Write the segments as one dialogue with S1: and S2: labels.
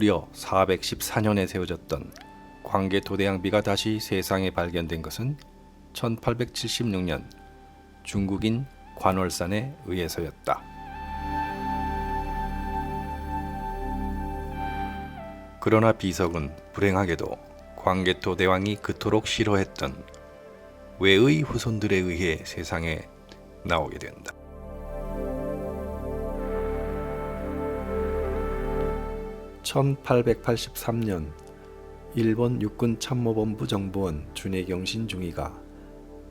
S1: 무려 414년에 세워졌던 광개토대왕비가 다시 세상에 발견된 것은 1876년 중국인 관월산에 의해서였다. 그러나 비석은 불행하게도 광개토대왕이 그토록 싫어했던 외의 후손들에 의해 세상에 나오게 된다. (1883년) 일본 육군 참모본부 정보원 준해경신 중위가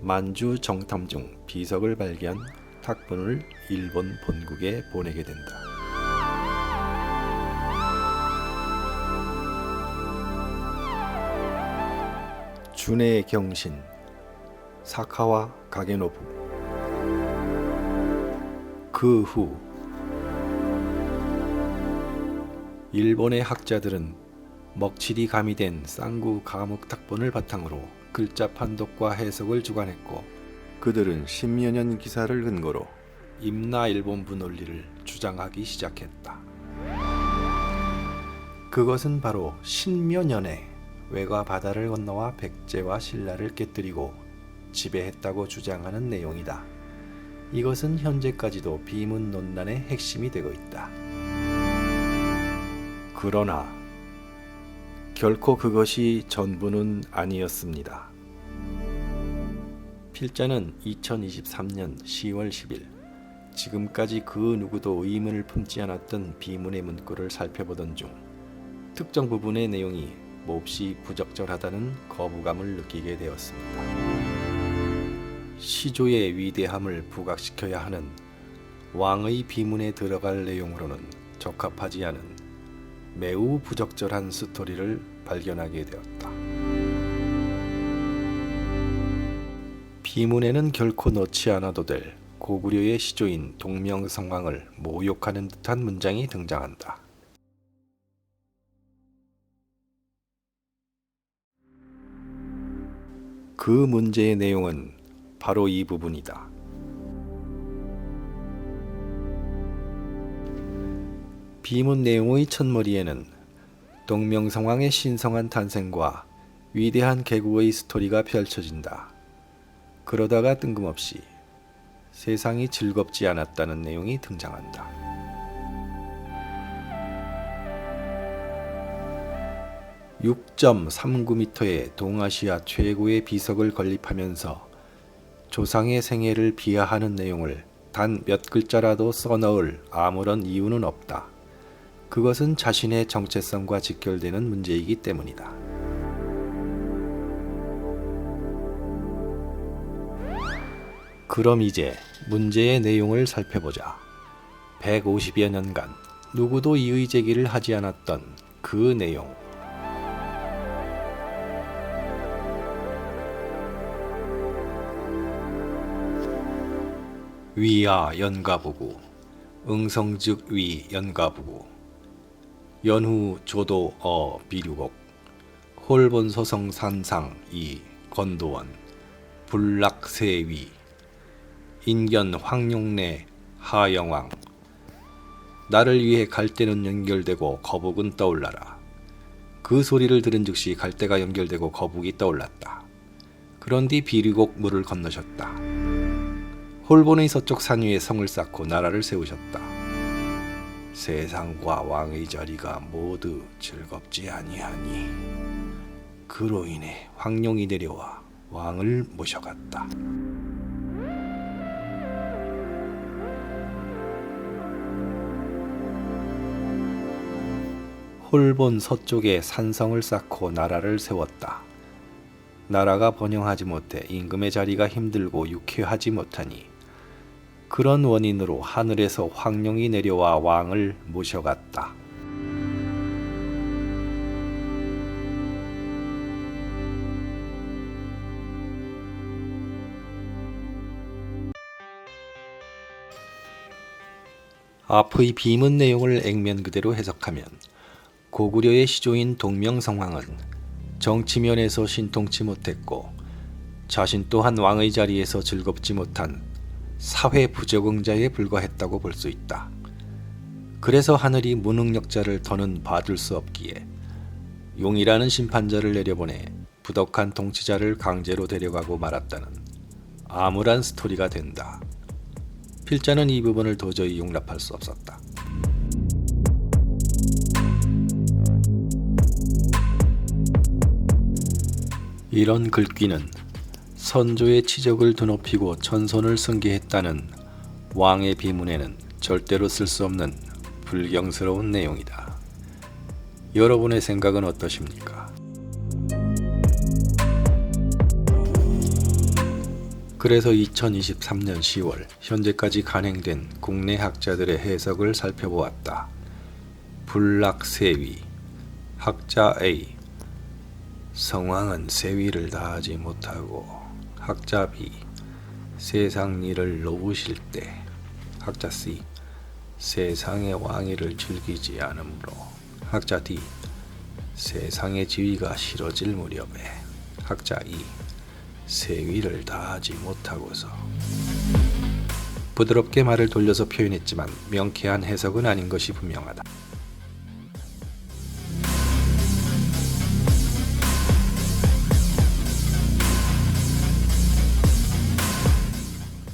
S1: 만주 정탐 중 비석을 발견 탁본을 일본 본국에 보내게 된다. 준해경신 사카와 가게노부. 그 후 일본의 학자들은 먹칠이 가미된 쌍구 가묵 탁본을 바탕으로 글자 판독과 해석을 주관했고, 그들은 10여 년 기사를 근거로 임나 일본부 논리를 주장하기 시작했다. 그것은 바로 십여 년에 외가 바다를 건너와 백제와 신라를 깨뜨리고 지배했다고 주장하는 내용이다. 이것은 현재까지도 비문 논란의 핵심이 되고 있다. 그러나 결코 그것이 전부는 아니었습니다. 필자는 2023년 10월 10일 지금까지 그 누구도 의문을 품지 않았던 비문의 문구를 살펴보던 중 특정 부분의 내용이 몹시 부적절하다는 거부감을 느끼게 되었습니다. 시조의 위대함을 부각시켜야 하는 왕의 비문에 들어갈 내용으로는 적합하지 않은 매우 부적절한 스토리를 발견하게 되었다. 비문에는 결코 넣지 않아도 될 고구려의 시조인 동명성왕을 모욕하는 듯한 문장이 등장한다. 그 문제의 내용은 바로 이 부분이다. 비문 내용의 첫머리에는 동명성왕의 신성한 탄생과 위대한 개국의 스토리가 펼쳐진다. 그러다가 뜬금없이 세상이 즐겁지 않았다는 내용이 등장한다. (6.39m의) 동아시아 최고의 비석을 건립하면서 조상의 생애를 비하하는 내용을 단 몇 글자라도 써넣을 아무런 이유는 없다. 그것은 자신의 정체성과 직결되는 문제이기 때문이다. 그럼 이제 문제의 내용을 살펴보자. 150여 년간 누구도 이의 제기를 하지 않았던 그 내용. 위아 연가부구, 응성즉 위 연가부구, 연후 조도 비류곡, 홀본소성 산상 이 건도원, 불락세위, 인견 황룡내 하영왕. 나를 위해 갈대는 연결되고 거북은 떠올라라. 그 소리를 들은 즉시 갈대가 연결되고 거북이 떠올랐다. 그런 뒤 비류곡 물을 건너셨다. 홀본의 서쪽 산 위에 성을 쌓고 나라를 세우셨다. 세상과 왕의 자리가 모두 즐겁지 아니하니 그로 인해 황룡이 내려와 왕을 모셔갔다. 홀본 서쪽에 산성을 쌓고 나라를 세웠다. 나라가 번영하지 못해 임금의 자리가 힘들고 유쾌하지 못하니 그런 원인으로 하늘에서 황룡이 내려와 왕을 모셔갔다. 앞의 비문 내용을 액면 그대로 해석하면 고구려의 시조인 동명성왕은 정치면에서 신통치 못했고 자신 또한 왕의 자리에서 즐겁지 못한 사회 부적응자에 불과했다고 볼 수 있다. 그래서 하늘이 무능력자를 더는 봐줄 수 없기에 용이라는 심판자를 내려보내 부덕한 통치자를 강제로 데려가고 말았다는 암울한 스토리가 된다. 필자는 이 부분을 도저히 용납할 수 없었다. 이런 글귀는 선조의 치적을 드높이고 천손을 승계했다는 왕의 비문에는 절대로 쓸 수 없는 불경스러운 내용이다. 여러분의 생각은 어떠십니까? 그래서 2023년 10월 현재까지 간행된 국내 학자들의 해석을 살펴보았다. 불락세위 학자 A 성왕은 세위를 다하지 못하고 학자 B 세상 일을 놓으실 때 학자 C 세상의 왕위를 즐기지 않으므로 학자 D 세상의 지위가 싫어질 무렵에 학자 E 세위를 다하지 못하고서. 부드럽게 말을 돌려서 표현했지만 명쾌한 해석은 아닌 것이 분명하다.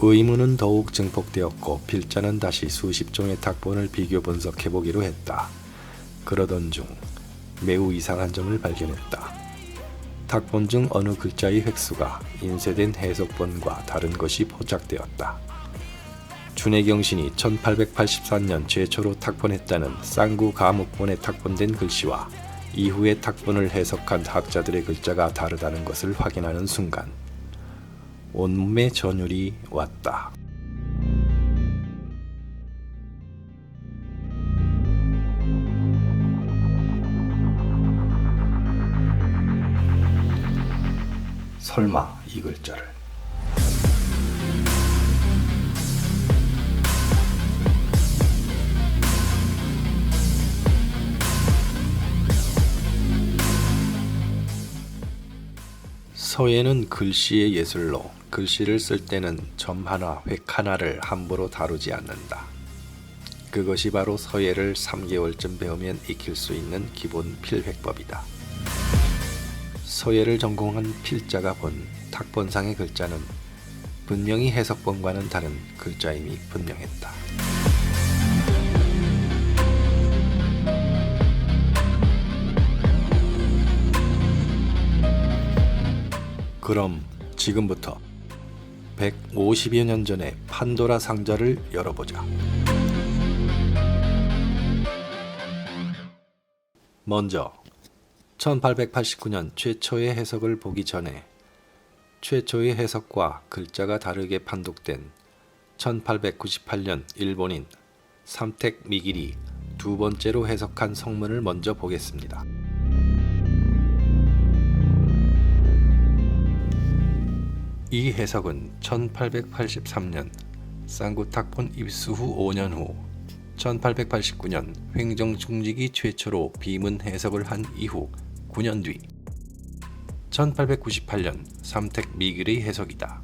S1: 의문은 더욱 증폭되었고 필자는 다시 수십 종의 탁본을 비교 분석해보기로 했다. 그러던 중 매우 이상한 점을 발견했다. 탁본 중 어느 글자의 획수가 인쇄된 해석본과 다른 것이 포착되었다. 준해경신이 1884년 최초로 탁본했다는 쌍구 가묵본에 탁본된 글씨와 이후에 탁본을 해석한 학자들의 글자가 다르다는 것을 확인하는 순간 온몸에 전율이 왔다. 설마 이 글자를 서예는 글씨의 예술로 글씨를 쓸 때는 점 하나, 획 하나를 함부로 다루지 않는다. 그것이 바로 서예를 3개월쯤 배우면 익힐 수 있는 기본 필획법이다. 서예를 전공한 필자가 본 탁본상의 글자는 분명히 해석본과는 다른 글자임이 분명했다. 그럼 지금부터 150여 년 전의 판도라 상자를 열어보자. 먼저 1889년 최초의 해석을 보기 전에 최초의 해석과 글자가 다르게 판독된 1898년 일본인 삼택 미길이 두 번째로 해석한 성문을 먼저 보겠습니다. 이 해석은 1883년 쌍구 탁본 입수 후 5년 후 1889년 횡정중직이 최초로 비문 해석을 한 이후 9년 뒤 1898년 삼택 미길의 해석이다.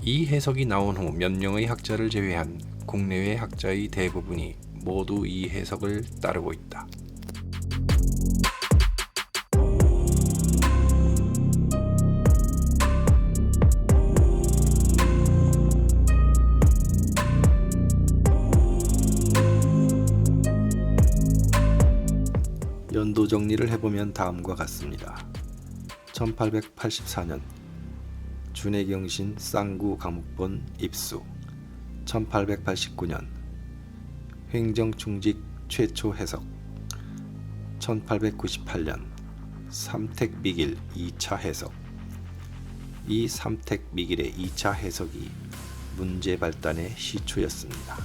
S1: 이 해석이 나온 후 몇 명의 학자를 제외한 국내외 학자의 대부분이 모두 이 해석을 따르고 있다. 연도 정리를 해보면 다음과 같습니다. 1884년 준해경신 쌍구 가묵본 입수 1889년 횡정중직 최초 해석 1898년 삼택미길 2차 해석. 이 삼택미길의 2차 해석이 문제 발단의 시초였습니다.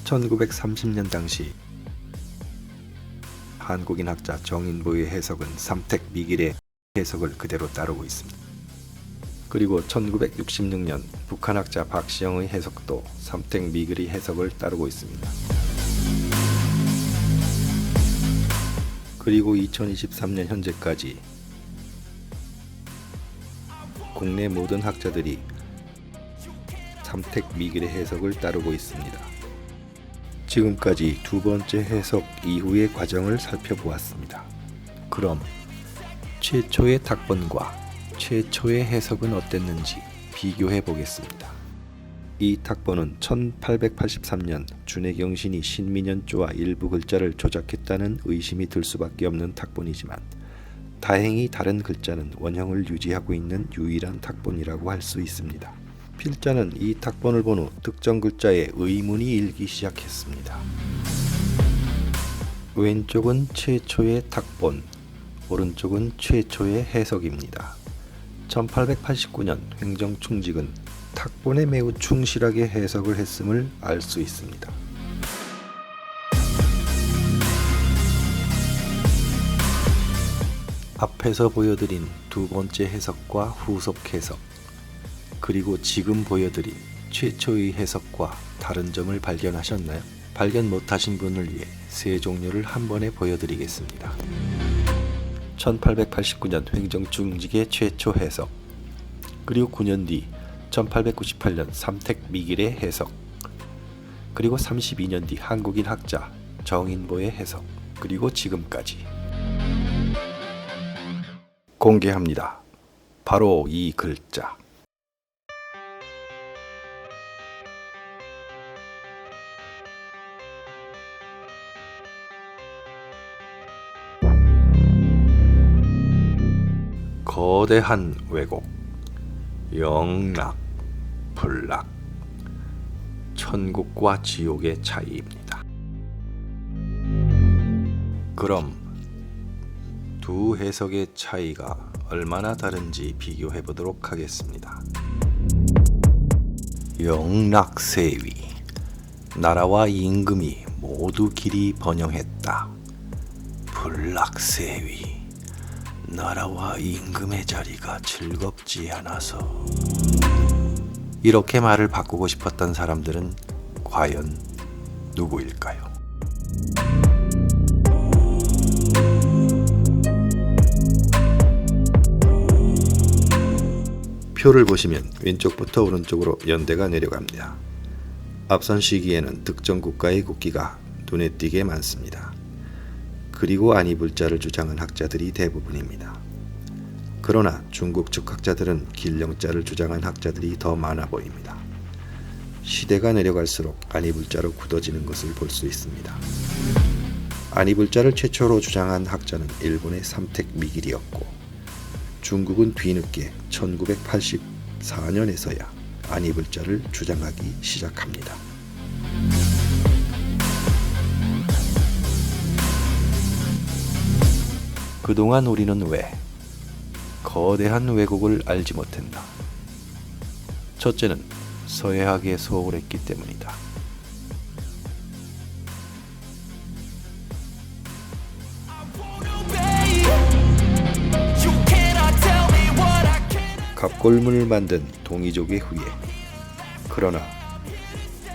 S1: (1930년) 당시 한국인 학자 정인보의 해석은 삼택미길의 해석을 그대로 따르고 있습니다. 그리고 1966년 북한 학자 박시영의 해석도 삼택미길의 해석을 따르고 있습니다. 그리고 2023년 현재까지 국내 모든 학자들이 삼택 미길의 해석을 따르고 있습니다. 지금까지 두 번째 해석 이후의 과정을 살펴보았습니다. 그럼 최초의 탁본과 최초의 해석은 어땠는지 비교해 보겠습니다. 이 탁본은 1883년 준해경신이 신민연조와 일부 글자를 조작했다는 의심이 들 수밖에 없는 탁본이지만 다행히 다른 글자는 원형을 유지하고 있는 유일한 탁본이라고 할 수 있습니다. 필자는 이 탁본을 본 후 특정 글자에 의문이 일기 시작했습니다. 왼쪽은 최초의 탁본, 오른쪽은 최초의 해석입니다. 1889년 횡정충직은 탁본에 매우 충실하게 해석을 했음을 알 수 있습니다. 앞에서 보여드린 두 번째 해석과 후속 해석, 그리고 지금 보여드린 최초의 해석과 다른 점을 발견하셨나요? 발견 못하신 분을 위해 세 종류를 한 번에 보여드리겠습니다. 1889년 횡정충직의 최초 해석, 그리고 9년 뒤 1898년 삼택 미길의 해석, 그리고 32년 뒤 한국인 학자 정인보의 해석, 그리고 지금까지 공개합니다. 바로 이 글자. 거대한 왜곡, 영락, 불락, 천국과 지옥의 차이입니다. 그럼 두 해석의 차이가 얼마나 다른지 비교해 보도록 하겠습니다. 영락세위, 나라와 임금이 모두 길이 번영했다. 불락세위, 나라와 임금의 자리가 즐겁지 않아서. 이렇게 말을 바꾸고 싶었던 사람들은 과연 누구일까요? 표를 보시면 왼쪽부터 오른쪽으로 연대가 내려갑니다. 앞선 시기에는 특정 국가의 국기가 눈에 띄게 많습니다. 그리고 안이불자를 주장한 학자들이 대부분입니다. 그러나 중국 측 학자들은 길령자를 주장한 학자들이 더 많아 보입니다. 시대가 내려갈수록 안이불자로 굳어지는 것을 볼 수 있습니다. 안이불자를 최초로 주장한 학자는 일본의 삼택 미길이었고, 중국은 뒤늦게 1984년에서야 안이불자를 주장하기 시작합니다. 그동안 우리는 왜 거대한 왜곡을 알지 못했나? 첫째는 서예학에 소홀했기 때문이다. 갑골문을 만든 동이족의 후예. 그러나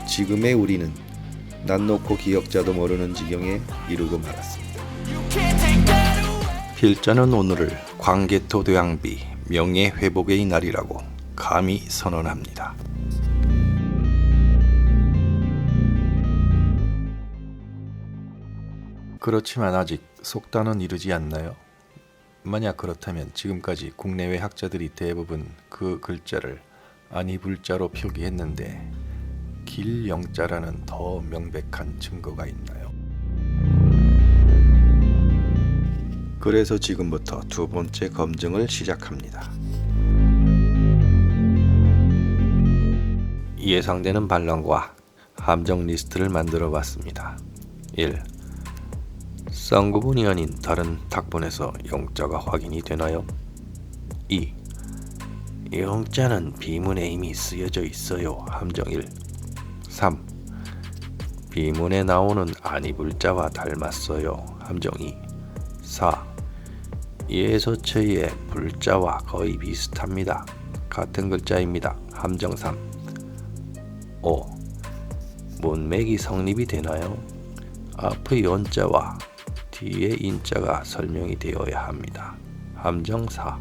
S1: 지금의 우리는 난 놓고 기억자도 모르는 지경에 이르고 말았습니다. 필자는 오늘을 광개토대왕비 명예회복의 날이라고 감히 선언합니다. 그렇지만 아직 속단은 이르지 않나요? 만약 그렇다면 지금까지 국내외 학자들이 대부분 그 글자를 안이불자로 표기했는데 길영자라는 더 명백한 증거가 있나요? 그래서 지금부터 두 번째 검증을 시작합니다. 예상되는 반론과 함정 리스트를 만들어 봤습니다. 1. 쌍구분이 아닌 다른 탁본에서 영자가 확인이 되나요? 2. 영자는 비문에 이미 쓰여져 있어요. 함정 1. 3. 비문에 나오는 안이불자와 닮았어요. 함정 2. 4. 예서체의 불자와 거의 비슷합니다. 같은 글자입니다. 함정 3. 5. 문맥이 성립이 되나요? 앞의 연자와 뒤에 인자가 설명이 되어야 합니다. 함정 4.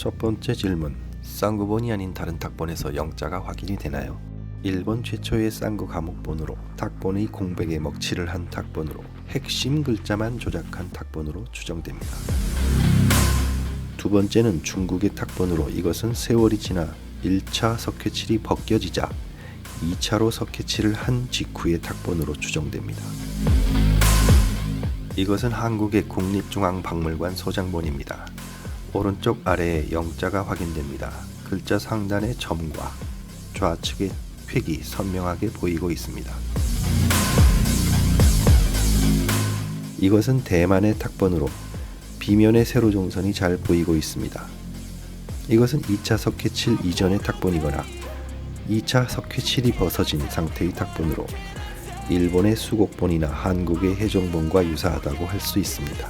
S1: 첫 번째 질문. 쌍구본이 아닌 다른 탁본에서 영자가 확인이 되나요? 일본 최초의 쌍구 가목본으로 탁본의 공백에 먹칠을 한 탁본으로 핵심 글자만 조작한 탁본으로 추정됩니다. 두 번째는 중국의 탁본으로 이것은 세월이 지나 1차 석회칠이 벗겨지자 2차로 석회칠을 한 직후의 탁본으로 추정됩니다. 이것은 한국의 국립중앙박물관 소장본입니다. 오른쪽 아래에 영자가 확인됩니다. 글자 상단의 점과 좌측의 획이 선명하게 보이고 있습니다. 이것은 대만의 탁본으로 비면의 세로종선이 잘 보이고 있습니다. 이것은 2차 석회칠 이전의 탁본이거나 2차 석회칠이 벗어진 상태의 탁본으로 일본의 수곡본이나 한국의 해종본과 유사하다고 할 수 있습니다.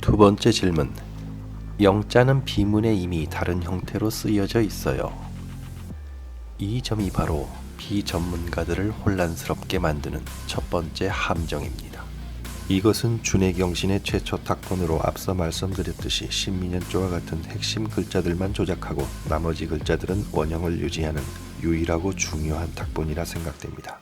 S1: 두 번째 질문. 영자는 비문에 이미 다른 형태로 쓰여져 있어요. 이 점이 바로 비전문가들을 혼란스럽게 만드는 첫 번째 함정입니다. 이것은 준해경신의 최초 탁본으로 앞서 말씀드렸듯이 신민연조와 같은 핵심 글자들만 조작하고 나머지 글자들은 원형을 유지하는 유일하고 중요한 탁본이라 생각됩니다.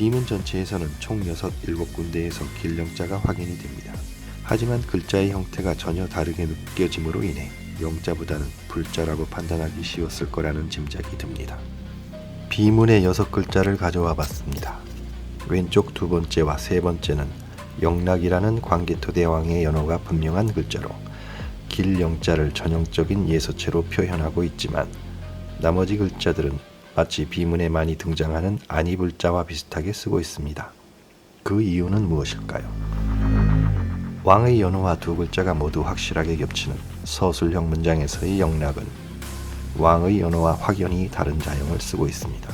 S1: 비문 전체에서는 총 6, 7군데에서 길영자가 확인이 됩니다. 하지만 글자의 형태가 전혀 다르게 느껴짐으로 인해 영자보다는 불자라고 판단하기 쉬웠을 거라는 짐작이 듭니다. 비문의 6글자를 가져와 봤습니다. 왼쪽 두 번째와 세 번째는 영락이라는 광개토대왕의 연호가 분명한 글자로 길영자를 전형적인 예서체로 표현하고 있지만 나머지 글자들은 마치 비문에 많이 등장하는 아니불자와 비슷하게 쓰고 있습니다. 그 이유는 무엇일까요? 왕의 연호와 두 글자가 모두 확실하게 겹치는 서술형 문장에서의 영락은 왕의 연호와 확연히 다른 자형을 쓰고 있습니다.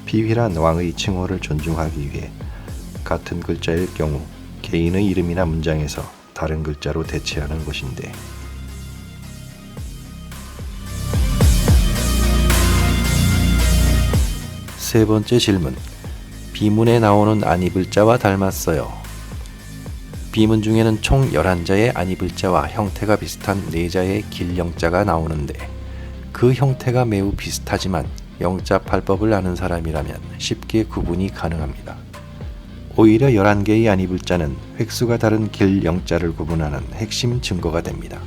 S1: 비휘란 왕의 칭호를 존중하기 위해 같은 글자일 경우 개인의 이름이나 문장에서 다른 글자로 대체하는 것인데 세 번째 질문. 비문에 나오는 아니불자와 닮았어요. 비문 중에는 총 11자의 아니불자와 형태가 비슷한 4자의 길영자가 나오는데 그 형태가 매우 비슷하지만 영자팔법을 아는 사람이라면 쉽게 구분이 가능합니다. 오히려 11개의 아니불자는 획수가 다른 길영자를 구분하는 핵심 증거가 됩니다.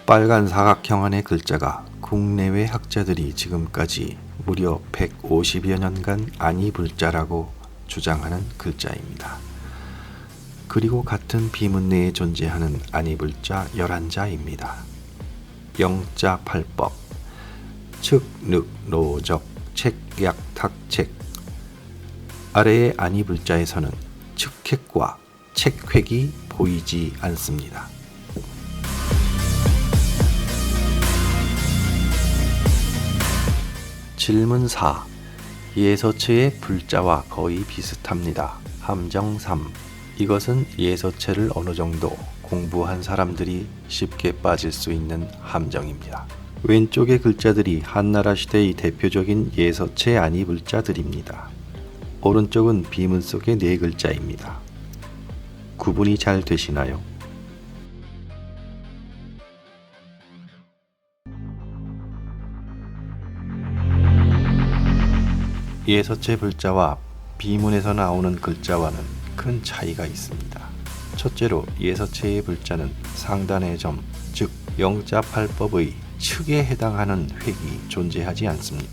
S1: 빨간 사각형 안의 글자가 국내외 학자들이 지금까지 무려 150여 년간 아니불자라고 주장하는 글자입니다. 그리고 같은 비문 내에 존재하는 아니불자 11자입니다. 영자팔법, 측, 늑, 노, 적, 책, 약, 탁, 책. 아래의 아니불자에서는 측획과 책획이 보이지 않습니다. 질문 4. 예서체의 불자와 거의 비슷합니다. 함정 3. 이것은 예서체를 어느 정도 공부한 사람들이 쉽게 빠질 수 있는 함정입니다. 왼쪽의 글자들이 한나라 시대의 대표적인 예서체 아니불자들입니다. 오른쪽은 비문 속의 4글자입니다. 구분이 잘 되시나요? 예서체 불자와 비문에서 나오는 글자와는 큰 차이가 있습니다. 첫째로 예서체의 불자는 상단의 점, 즉 영자팔법의 측에 해당하는 획이 존재하지 않습니다.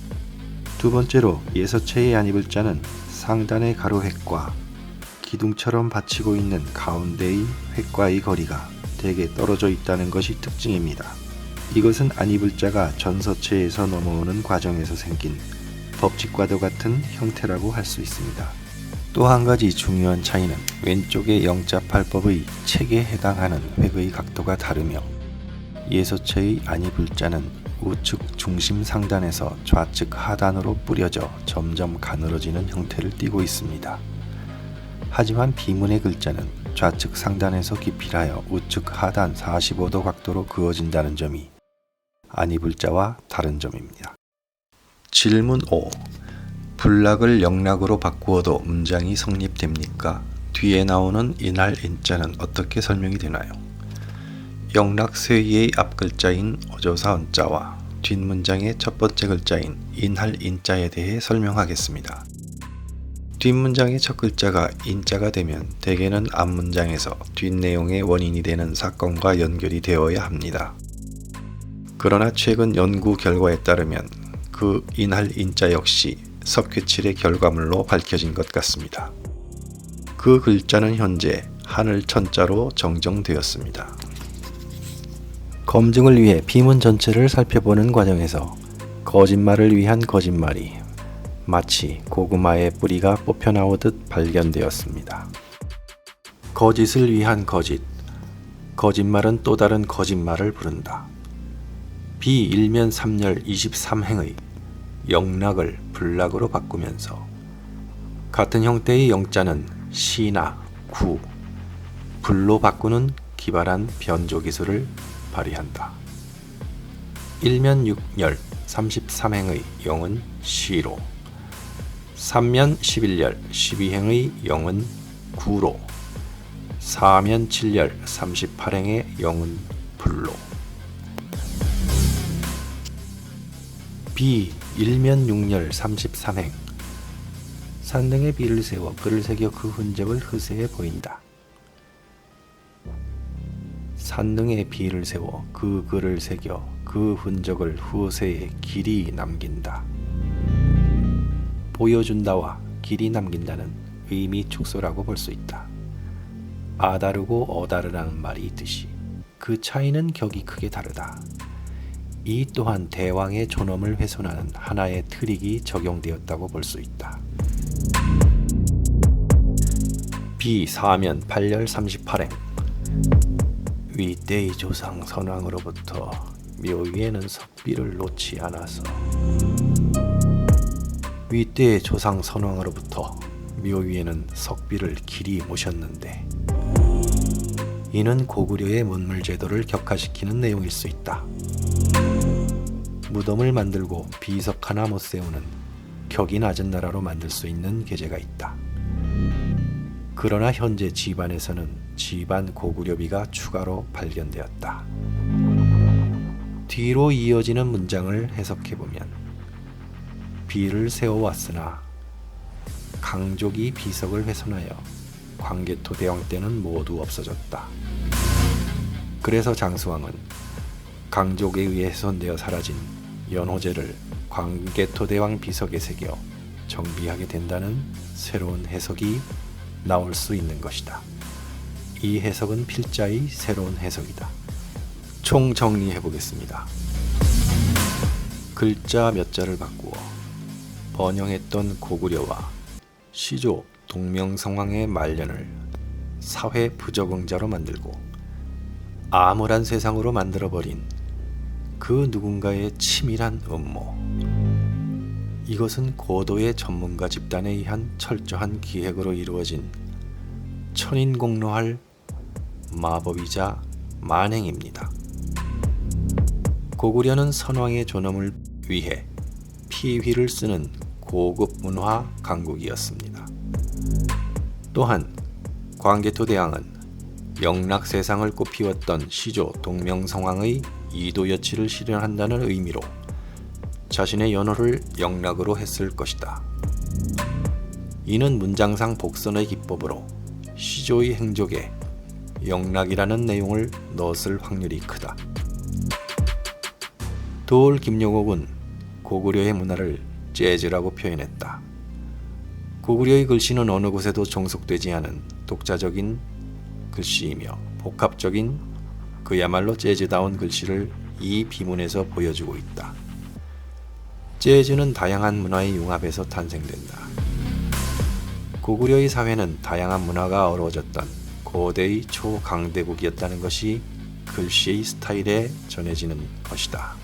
S1: 두 번째로 예서체의 아니불자는 상단의 가로획과 기둥처럼 받치고 있는 가운데의 획과의 거리가 대개 떨어져 있다는 것이 특징입니다. 이것은 아니불자가 전서체에서 넘어오는 과정에서 생긴 법칙과도 같은 형태라고 할 수 있습니다. 또 한 가지 중요한 차이는 왼쪽의 영자팔법의 책에 해당하는 획의 각도가 다르며 예서체의 안이불자는 우측 중심 상단에서 좌측 하단으로 뿌려져 점점 가늘어지는 형태를 띠고 있습니다. 하지만 비문의 글자는 좌측 상단에서 기필하여 우측 하단 45도 각도로 그어진다는 점이 안이불자와 다른 점입니다. 질문 5. 불락을 영락으로 바꾸어도 문장이 성립됩니까? 뒤에 나오는 인할 인자는 어떻게 설명이 되나요? 영락 쇠의의 앞글자인 어조사 언자와 뒷문장의 첫 번째 글자인 인할 인자에 대해 설명하겠습니다. 뒷문장의 첫 글자가 인자가 되면 대개는 앞문장에서 뒷내용의 원인이 되는 사건과 연결이 되어야 합니다. 그러나 최근 연구 결과에 따르면 그 인할 인자 역시 석회칠의 결과물로 밝혀진 것 같습니다. 그 글자는 현재 하늘 천자로 정정되었습니다. 검증을 위해 비문 전체를 살펴보는 과정에서 거짓말을 위한 거짓말이 마치 고구마의 뿌리가 뽑혀나오듯 발견되었습니다. 거짓을 위한 거짓, 거짓말은 또 다른 거짓말을 부른다. 비일면 3열 23행의 영락을 불락으로 바꾸면서 같은 형태의 영자는 시나 구, 불로 바꾸는 기발한 변조 기술을 발휘한다. 일면 6열 33행의 영은 시로, 3면 11열 12행의 영은 구로, 4면 7열 38행의 영은 불로. 비 일면 6열 33행 산등에 비를 세워 글을 새겨 그 흔적을 흐세에 보인다. 산등에 비를 세워 그 글을 새겨 그 흔적을 후세에 길이 남긴다. 보여준다와 길이 남긴다는 의미 축소라고 볼 수 있다. 아다르고 어다르라는 말이 있듯이 그 차이는 격이 크게 다르다. 이 또한 대왕의 존엄을 훼손하는 하나의 트릭이 적용되었다고 볼 수 있다. 비 4면 8열 38행 위때의 조상 선왕으로부터 묘위에는 석비를 놓지 않아서 위때의 조상 선왕으로부터 묘위에는 석비를 길이 모셨는데 이는 고구려의 문물제도를 격화시키는 내용일 수 있다. 무덤을 만들고 비석 하나 못 세우는 격이 낮은 나라로 만들 수 있는 계제가 있다. 그러나 현재 지반에서는 지반 고구려비가 추가로 발견되었다. 뒤로 이어지는 문장을 해석해보면 비를 세워왔으나 강족이 비석을 훼손하여 광개토 대왕 때는 모두 없어졌다. 그래서 장수왕은 강족에 의해 훼손되어 사라진 연호제를 광개토 대왕 비석에 새겨 정비하게 된다는 새로운 해석이 나올 수 있는 것이다. 이 해석은 필자의 새로운 해석이다. 총 정리해 보겠습니다. 글자 몇 자를 바꾸어 번영했던 고구려와 시조 동명성왕의 말년을 사회 부적응자로 만들고 암울한 세상으로 만들어버린 그 누군가의 치밀한 음모. 이것은 고도의 전문가 집단에 의한 철저한 기획으로 이루어진 천인공노할 마법이자 만행입니다. 고구려는 선왕의 존엄을 위해 피휘를 쓰는 고급 문화 강국이었습니다. 또한 광개토 대왕은 영락 세상을 꽃피웠던 시조 동명성왕의 이도여치를 실현한다는 의미로 자신의 연호를 영락으로 했을 것이다. 이는 문장상 복선의 기법으로 시조의 행적에 영락이라는 내용을 넣었을 확률이 크다. 도올 김용옥은 고구려의 문화를 재즈라고 표현했다. 고구려의 글씨는 어느 곳에도 종속되지 않은 독자적인 글씨이며 복합적인 그야말로 재즈다운 글씨를 이 비문에서 보여주고 있다. 재즈는 다양한 문화의 융합에서 탄생된다. 고구려의 사회는 다양한 문화가 어우러졌던 고대의 초강대국이었다는 것이 글씨의 스타일에 전해지는 것이다.